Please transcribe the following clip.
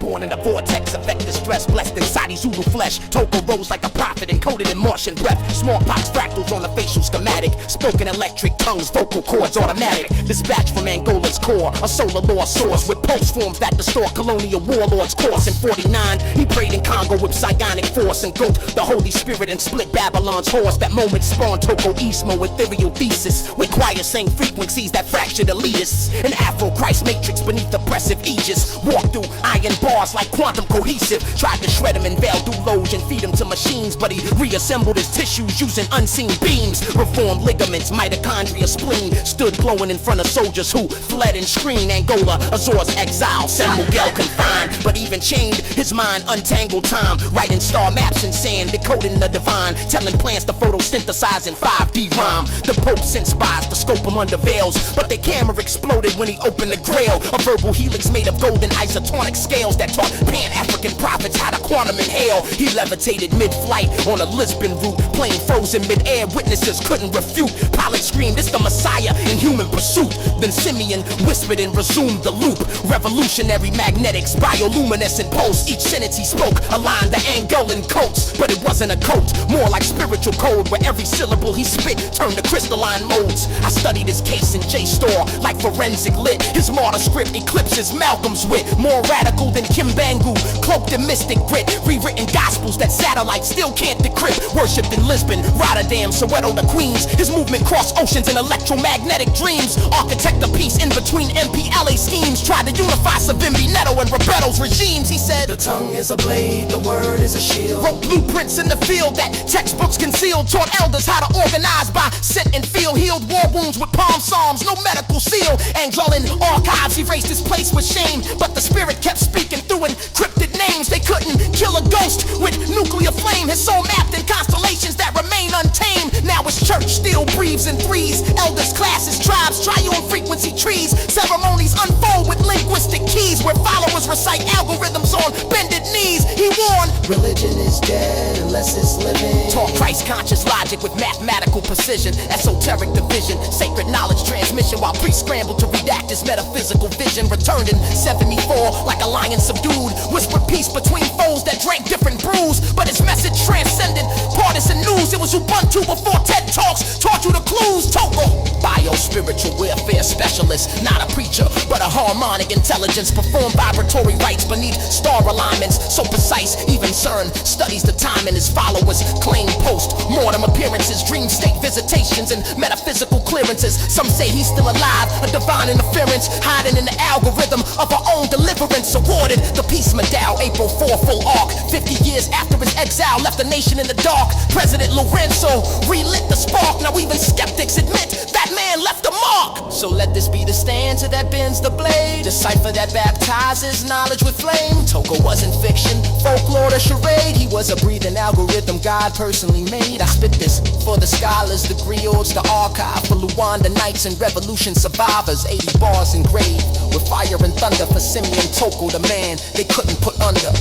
born in a vortex of vector stress, blessed inside his Zulu flesh. Toko rose like a prophet, encoded in Martian breath. Smallpox fractals on the facial schematic. Spoken electric tongues, vocal cords automatic. Dispatched from Angola's core, a solar law source with pulse forms that distort colonial warlords' course. In 49, he prayed in Congo with psionic force, and invoked the Holy Spirit and split Babylon's horse. That moment spawned Toko Eastmo, ethereal thesis, with choir sang frequencies that fractured elitists. An Afro Christ matrix beneath oppressive aegis. Walked through iron bars like quantum cohesive. Tried to shred him and veil through loge and feed him to machines, but he reassembled his tissues using unseen beams. Reformed ligaments, mitochondria, spleen. Stood glowing in front of soldiers who fled and screamed. Angola, Azores exile, San Miguel confined, but even chained, his mind untangled time. Writing star maps in sand, decoding the divine. Telling plants to photosynthesize in 5D rhyme. The Pope sent spies to scope him under veils, but their camera exploded when he opened the grail. A verbal helix made of golden isotonic scales that taught Pan-African prophets how to quantum inhale. He levitated mid-flight on a Lisbon route. Plane frozen mid-air, witnesses couldn't refute. Pilot screamed, "It's the Messiah in human pursuit." Then Simeon whispered and resumed the loop. Revolutionary magnetics, bioluminescent pulse. Each sentence he spoke aligned the Angolan coats, but it wasn't a coat, more like spiritual code, where every syllable he spit turned to crystalline modes. I studied his case in JSTOR like forensic lit. His martyr script eclipses Malcolm's wit. More radical than Kimbangu, cloaked in mystic grit. Rewritten gospels that satellites still can't decrypt. Worshipped in Lisbon, Rotterdam, Soweto, the Queens. His movement crossed oceans in electromagnetic dreams. Architect of peace in between MPLA schemes. Tried to unify Savimbi, Neto, and Roberto's regimes. He said, "The tongue is a blade, the word is a shield." Wrote blueprints in the field that textbooks concealed. Taught elders how to organize by scent and feel. Healed war wounds with palm psalms, no medical seal. Angolan archives erased his place with shame, but the spirit kept speaking through encrypted names. They couldn't kill a ghost with nuclear flame. His soul mapped in constellations that remain untamed. Now his church still breathes in threes. Elders, classes, tribes, triune frequency trees. Ceremonies unfold with linguistic keys, where followers recite algorithms on bended knees. He warned, "Religion is dead unless it's living." Taught Christ conscious logic with mathematical precision. Esoteric division, sacred knowledge transmission, while priests scrambled to redact his metaphysical vision. Returned in 74 like a lion subdued. Whispered peace between foes that drank different brews, but his message transcended partisan news. It was Ubuntu before TED Talks taught you the clues. Toko, bio-spiritual welfare specialist, not a preacher, but a harmonic intelligence. Perform vibratory rites beneath star alignments, so precise even CERN studies the time, and his followers claim post-mortem appearances, dream state visitations, and metaphysical clearances. Some say he's still alive, a divine interference, hiding in the algorithm of our own deliverance. Awarded the Peace Medal, April 4, full arc. 50 years after his exile left the nation in the dark. President Lorenzo relit the spark. Now even skeptics admit that man left a mark. So let this be the stanza that bends the blade, the cipher that baptizes knowledge with flame. Toko wasn't fiction, folklore, or charade. He was a breathing algorithm God personally made. I spit this for the scholars, the griots, the archive, for Luanda Knights and revolution survivors. 80 bars engraved with fire and thunder for Simeon Toko, the man they couldn't put under.